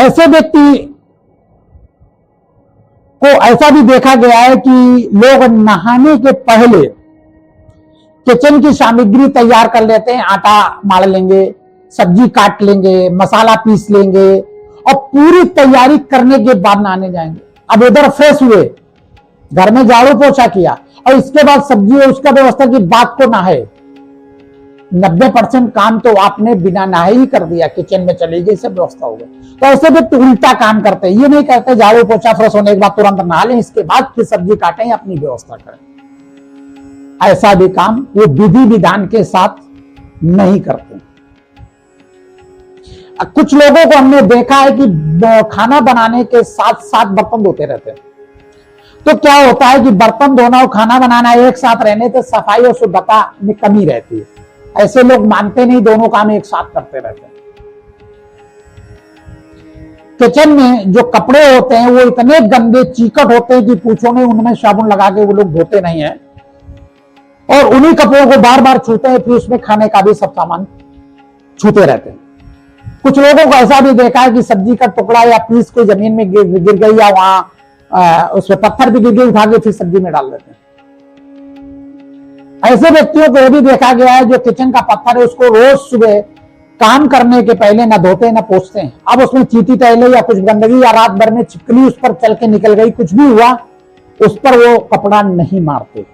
ऐसे व्यक्ति को ऐसा भी देखा गया है कि लोग नहाने के पहले किचन की सामग्री तैयार कर लेते हैं। आटा मार लेंगे, सब्जी काट लेंगे, मसाला पीस लेंगे और पूरी तैयारी करने के बाद नहाने जाएंगे। अब उधर फ्रेश हुए, घर में झाड़ू पोछा किया और इसके बाद सब्जी और उसका व्यवस्था की बात को नहाए। 90% काम तो आपने बिना नहाए ही कर दिया, किचन में चली गई, सब व्यवस्था हो गई। तो ऐसे व्यक्ति उल्टा काम करते हैं। ये नहीं कहते झाड़ू पोछा फ्रेश होने के बाद तुरंत नहा लें, इसके बाद फिर सब्जी काटें, अपनी व्यवस्था करें। ऐसा भी काम वो विधि विधान के साथ नहीं करते। कुछ लोगों को हमने देखा है कि खाना बनाने के साथ साथ बर्तन धोते रहते हैं। तो क्या होता है कि बर्तन धोना और खाना बनाना एक साथ रहने से सफाई और शुद्धता में कमी रहती है। ऐसे लोग मानते नहीं, दोनों काम एक साथ करते रहते हैं। किचन में जो कपड़े होते हैं वो इतने गंदे चीकट होते हैं कि पूछो नहीं, उनमें साबुन लगा के वो लोग धोते नहीं है और उन्हीं कपड़ों को बार बार छूते हैं, फिर उसमें खाने का भी सब सामान छूते रहते हैं। कुछ लोगों को ऐसा भी देखा है कि सब्जी का टुकड़ा या पीस कोई जमीन में गिर गई या वहां उसमें पत्थर भी गिर गई, उठा के फिर सब्जी में डाल देते हैं। ऐसे व्यक्तियों को यह भी देखा गया है जो किचन का पत्थर है उसको रोज सुबह काम करने के पहले न धोते न पोंछते हैं। अब उसमें चींटी टहले या कुछ गंदगी या रात भर में छिपकली उस पर चल के निकल गई, कुछ भी हुआ, उस पर वो कपड़ा नहीं मारते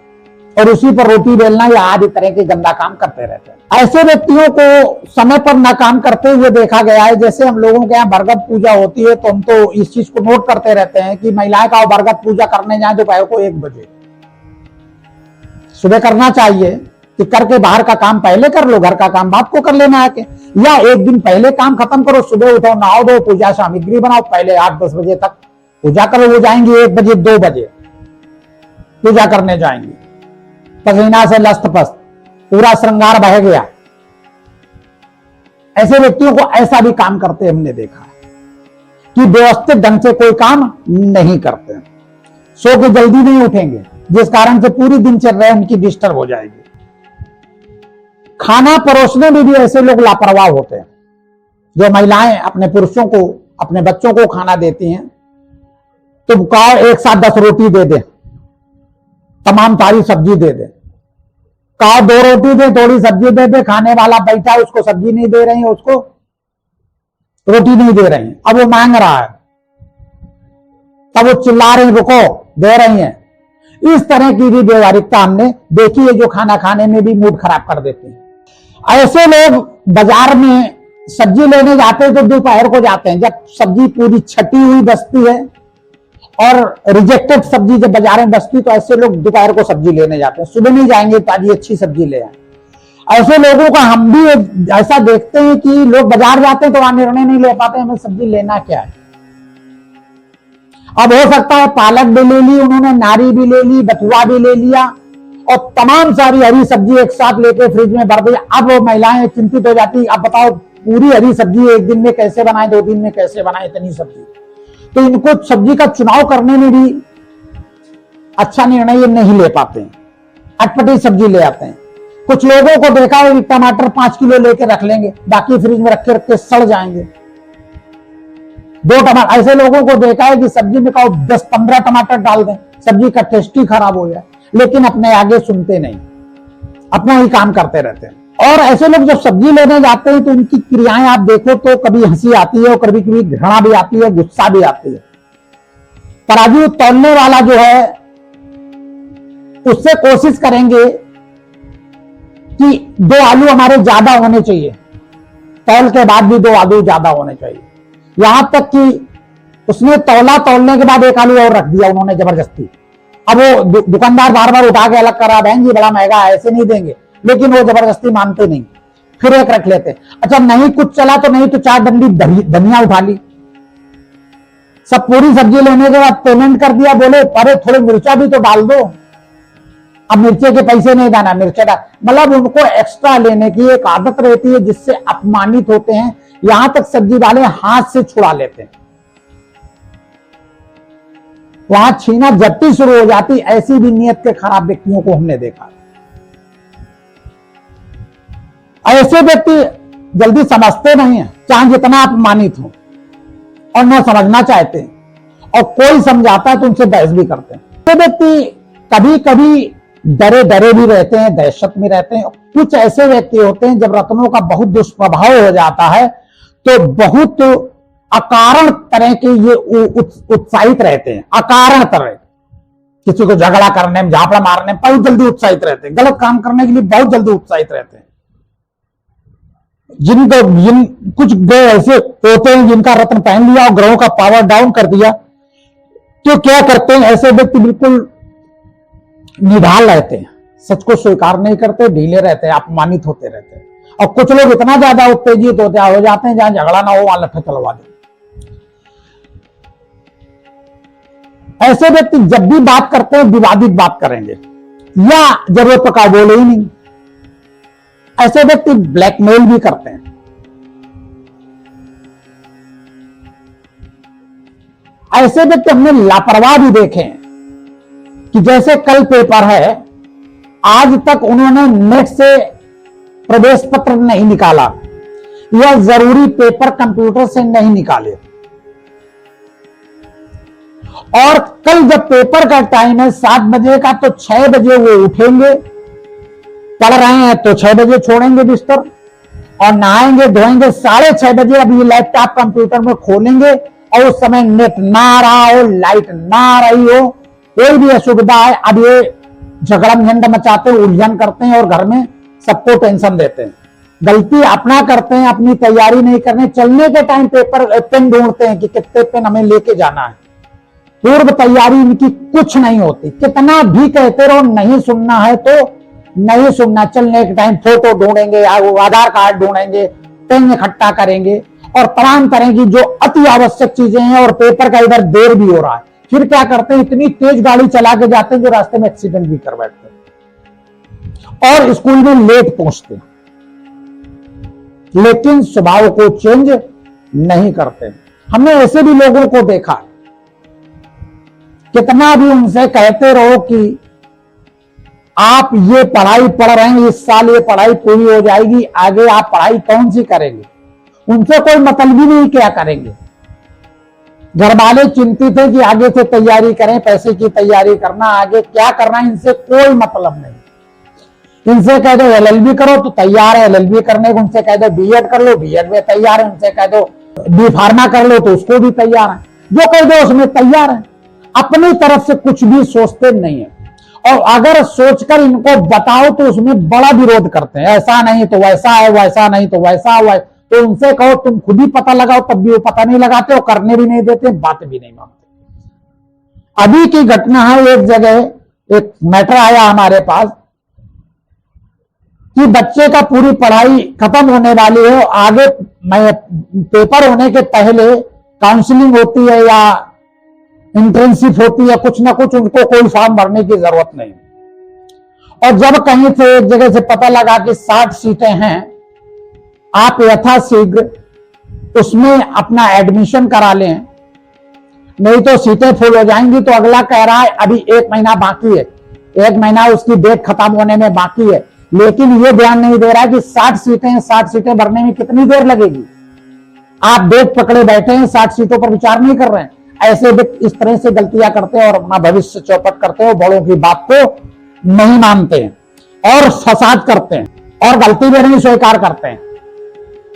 और उसी पर रोटी बेलना या आदि तरह के गंदा काम करते रहते हैं। ऐसे व्यक्तियों को समय पर न काम करते हुए देखा गया है। जैसे हम लोगों के यहाँ बरगद पूजा होती है तो हम तो इस चीज को नोट करते रहते हैं कि महिलाएं का बरगद पूजा करने जाए दोपहर को 1 बजे। सुबह करना चाहिए कि करके बाहर का काम पहले कर लो, घर का काम बाप को कर लेना आके, या एक दिन पहले काम खत्म करो। सुबह उठो, नहाओ धो, पूजा सामग्री बनाओ, पहले 8-10 बजे तक पूजा करो। वो जाएंगे 1 बजे 2 बजे पूजा करने जाएंगे, पसीना से लस्त पस्त, पूरा श्रृंगार बह गया। ऐसे व्यक्तियों को ऐसा भी काम करते हमने देखा है कि व्यवस्थित ढंग से कोई काम नहीं करते, सो के जल्दी नहीं उठेंगे, जिस कारण से पूरी दिनचर्या उनकी डिस्टर्ब हो जाएगी। खाना परोसने में भी ऐसे लोग लापरवाह होते हैं। जो महिलाएं अपने पुरुषों को, अपने बच्चों को खाना देती हैं तो कहो एक साथ 10 रोटी दे दे, तमाम सारी सब्जी दे दे, कहा 2 रोटी दे, थोड़ी सब्जी दे दे, खाने वाला बैठा है उसको सब्जी नहीं दे रही है, उसको रोटी नहीं दे रही है, अब वो मांग रहा है, तब वो चिल्ला रही रुको, दे रही है। इस तरह की भी व्यवहारिकता हमने देखी है जो खाना खाने में भी मूड खराब कर देती है। ऐसे लोग बाजार में सब्जी लेने जाते हैं तो दोपहर को जाते हैं, जब सब्जी पूरी छटी हुई बचती है और रिजेक्टेड सब्जी जब बाजार में बचती तो ऐसे लोग दोपहर को सब्जी लेने जाते हैं। सुबह नहीं जाएंगे ताजी अच्छी सब्जी ले आए। ऐसे लोगों का हम भी ऐसा देखते हैं कि लोग बाजार जाते हैं तो वहां निर्णय नहीं ले पाते हमें सब्जी लेना क्या है। अब हो सकता है पालक भी ले ली उन्होंने, नारी भी ले ली, बथुआ भी ले लिया और तमाम सारी हरी सब्जी एक साथ लेके फ्रिज में भर दी। अब वो महिलाएं चिंतित हो जाती, अब बताओ पूरी हरी सब्जी एक दिन में कैसे बनाए, 2 दिन में कैसे बनाए इतनी सब्जी। तो इनको सब्जी का चुनाव करने में भी अच्छा निर्णय ये नहीं ले पाते हैं, अटपटी सब्जी ले आते हैं। कुछ लोगों को देखा है टमाटर 5 किलो लेके रख लेंगे, बाकी फ्रिज में रखे रखे सड़ जाएंगे। 2 टमाटर, ऐसे लोगों को देखा है कि सब्जी में कहो 10-15 टमाटर डाल दें, सब्जी का टेस्ट ही खराब हो जाए, लेकिन अपने आगे सुनते नहीं, अपना ही काम करते रहते हैं। और ऐसे लोग जब सब्जी लेने जाते हैं तो उनकी क्रियाएं आप देखो तो कभी हंसी आती है और कभी कभी घृणा भी आती है, गुस्सा भी आती है। तराजू तौलने वाला जो है उससे कोशिश करेंगे कि 2 आलू हमारे ज्यादा होने चाहिए, तौल के बाद भी 2 आलू ज्यादा होने चाहिए। यहां तक कि उसने तौलने के बाद 1 आलू और रख दिया उन्होंने जबरदस्ती। अब वो दुकानदार बार बार उठा के अलग करा, बहन जी बड़ा महंगा है, ऐसे नहीं देंगे, लेकिन वो जबरदस्ती मानते नहीं, फिर 1 रख लेते। अच्छा नहीं कुछ चला तो नहीं तो 4 डंडी धनिया उठा ली। सब पूरी सब्जी लेने के बाद पेमेंट कर दिया, बोले अरे थोड़े मिर्चा भी तो डाल दो, अब मिर्चे के पैसे नहीं देना, मिर्चा डाल। मतलब उनको एक्स्ट्रा लेने की एक आदत रहती है जिससे अपमानित होते हैं, यहां तक सब्जी वाले हाथ से छुड़ा लेते हैं, वहां छीना झपटी शुरू हो जाती। ऐसी भी नियत के खराब व्यक्तियों को हमने देखा। ऐसे व्यक्ति जल्दी समझते नहीं है, चाहे जितना अपमानित हो। और न समझना चाहते हैं, और कोई समझाता है तो उनसे बहस भी करते हैं। तो व्यक्ति कभी कभी डरे डरे भी रहते हैं, दहशत में रहते हैं। कुछ ऐसे व्यक्ति होते हैं जब रत्नों का बहुत दुष्प्रभाव हो जाता है तो बहुत अकारण तरह के ये उत्साहित रहते हैं। अकारण तरह किसी को झगड़ा करने में, झापड़ा मारने में बहुत जल्दी उत्साहित रहते हैं, गलत काम करने के लिए बहुत जल्दी उत्साहित रहते हैं। कुछ ग्रह ऐसे होते हैं जिनका रत्न पहन लिया और ग्रहों का पावर डाउन कर दिया, तो क्या करते हैं ऐसे व्यक्ति बिल्कुल निढाल रहते हैं, सच को स्वीकार नहीं करते, ढीले रहते हैं, अपमानित होते रहते हैं। और कुछ लोग इतना ज्यादा उत्तेजित हो जाते हैं, जहां झगड़ा ना हो वहां लट्ठा चलवा देते। ऐसे व्यक्ति जब भी बात करते हैं विवादित बात करेंगे या जरूरत का बोले ही नहीं। ऐसे व्यक्ति ब्लैकमेल भी करते हैं। ऐसे व्यक्ति हमने लापरवाह भी देखे हैं कि जैसे कल पेपर है, आज तक उन्होंने नेट से प्रवेश पत्र नहीं निकाला या जरूरी पेपर कंप्यूटर से नहीं निकाले, और कल जब पेपर का टाइम है 7 बजे का तो 6 बजे वो उठेंगे, पढ़ रहे हैं तो 6 बजे छोड़ेंगे बिस्तर और नहाएंगे धोएंगे, 6:30 बजे अब ये लैपटॉप कंप्यूटर में खोलेंगे और उस समय नेट ना आ रहा हो, लाइट ना आ रही हो, कोई भी असुविधा है, अब ये झगड़ा झंड मचाते हैं, उलझन करते हैं और घर में सबको टेंशन देते हैं। गलती अपना करते हैं, अपनी तैयारी नहीं करने, चलने के टाइम पेपर पेन ढूंढते हैं कि कितने पेन हमें लेके जाना है। पूर्व तैयारी इनकी कुछ नहीं होती, कितना भी कहते रहो नहीं सुनना है तो नहीं सुनना। चलने के टाइम फोटो ढूंढेंगे, आधार कार्ड ढूंढेंगे, पेन इकट्ठा करेंगे और तमाम तरह की जो अति आवश्यक चीजें हैं, और पेपर का इधर देर भी हो रहा है, फिर क्या करते हैं इतनी तेज गाड़ी चला के जाते हैं जो रास्ते में एक्सीडेंट भी कर बैठते हैं और स्कूल में लेट पहुंचते हैं, लेकिन स्वभाव को चेंज नहीं करते। हमने ऐसे भी लोगों को देखा, कितना भी उनसे कहते रहो कि आप ये पढ़ाई पढ़ रहे हैं, इस साल ये पढ़ाई पूरी हो जाएगी, आगे आप पढ़ाई कौन सी करेंगे, उनसे कोई मतलब ही नहीं, क्या करेंगे। घर वाले चिंतित है कि आगे से तैयारी करें, पैसे की तैयारी करना, आगे क्या करना, इनसे कोई मतलब नहीं। इनसे कह दो LLB करो तो तैयार है LLB करने को, उनसे कह दो B.Ed कर लो B.Ed में तैयार है, उनसे कह दो B.Pharma कर लो तो उसको भी तैयार है, जो कह दो उसमें तैयार है। अपनी तरफ से कुछ भी सोचते नहीं है, और अगर सोचकर इनको बताओ तो उसमें बड़ा विरोध करते हैं, ऐसा नहीं तो वैसा है, वैसा नहीं तो वैसा हुआ। तो उनसे कहो तुम खुद ही पता लगाओ, तब भी वो पता नहीं लगाते, और करने भी नहीं देते, बात भी नहीं मानते। अभी की घटना है, एक जगह एक मैटर आया हमारे पास कि बच्चे का पूरी पढ़ाई खत्म होने वाली है, आगे पेपर होने के पहले काउंसलिंग होती है या इंटर्नशिप होती है, कुछ ना कुछ, उनको कोई फॉर्म भरने की जरूरत नहीं। और जब कहीं से एक जगह से पता लगा कि 60 सीटें हैं, आप यथाशीघ्र उसमें अपना एडमिशन करा लें, नहीं तो सीटें फुल हो जाएंगी। तो अगला कह रहा है अभी 1 महीना बाकी है, 1 महीना उसकी डेट खत्म होने में बाकी है, लेकिन ये ध्यान नहीं दे रहा है कि 60 सीटें हैं, 60 सीटें भरने में कितनी देर लगेगी। आप डेट पकड़े बैठे हैं, 60 सीटों पर विचार नहीं कर रहे हैं। ऐसे व्यक्ति इस तरह से गलतियां करते हैं और अपना भविष्य चौपट करते हैं, बड़ों की बात को नहीं मानते हैं और फसाद करते हैं और गलती भी नहीं स्वीकार करते हैं,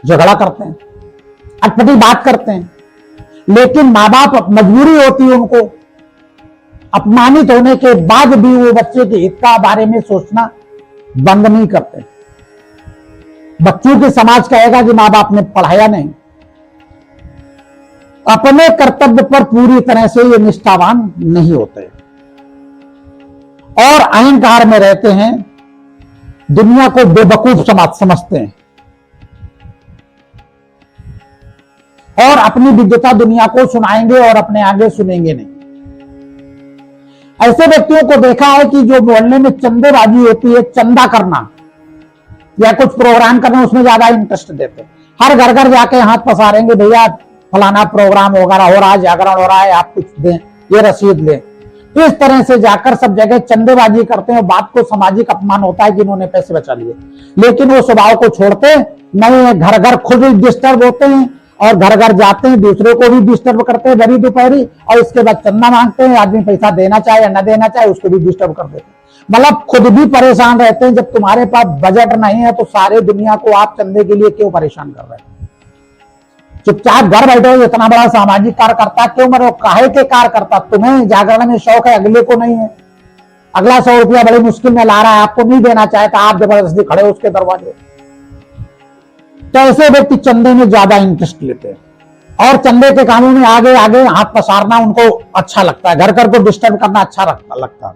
झगड़ा करते हैं, अटपटी बात करते हैं। लेकिन माँ बाप मजबूरी होती है उनको, अपमानित होने के बाद भी वो बच्चे के हित का बारे में सोचना बंद नहीं करते। बच्चों के समाज कहेगा कि माँ बाप ने पढ़ाया नहीं। अपने कर्तव्य पर पूरी तरह से ये निष्ठावान नहीं होते और अहंकार में रहते हैं, दुनिया को बेवकूफ समझते हैं और अपनी विद्वता दुनिया को सुनाएंगे और अपने आगे सुनेंगे नहीं। ऐसे व्यक्तियों को देखा है कि जो मोहल्ले में चंदेबाजी होती है, चंदा करना या कुछ प्रोग्राम करना, उसमें ज्यादा इंटरेस्ट देते हैं। हर घर घर जाके हाथ पसारेंगे, भैया फलाना प्रोग्राम वगैरह हो रहा है, जागरण हो रहा है, आप कुछ दें, ये रसीद लें। इस तरह से जाकर सब जगह चंदेबाजी करते हैं। बात को सामाजिक अपमान होता है कि इन्होंने पैसे बचा लिए, लेकिन वो स्वभाव को छोड़ते नहीं है। घर घर खुद डिस्टर्ब होते हैं और घर घर जाते हैं, दूसरे को भी डिस्टर्ब करते हैं भरी दोपहरी, और इसके बाद चंदा मांगते हैं। आदमी पैसा देना चाहे या न देना चाहे उसको भी डिस्टर्ब कर देते हैं। मतलब खुद भी परेशान रहते हैं। जब तुम्हारे पास बजट नहीं है तो सारे दुनिया को आप चंदे के लिए क्यों परेशान कर रहे हैं? चुपचाप घर बैठो। इतना बड़ा सामाजिक कार्य करता क्यों मरो? काहे के कार्य करता? तुम्हें जागरण में शौक है, अगले को नहीं है। अगला 100 रुपया बड़ी मुश्किल में ला रहा है, आपको नहीं देना चाहता, आप जबरदस्ती खड़े हो उसके दरवाजे। तो ऐसे व्यक्ति चंदे में ज्यादा इंटरेस्ट लेते हैं और चंदे के कामों में आगे आगे हाथ पसारना उनको अच्छा लगता है। घर घर को डिस्टर्ब करना अच्छा लगता है।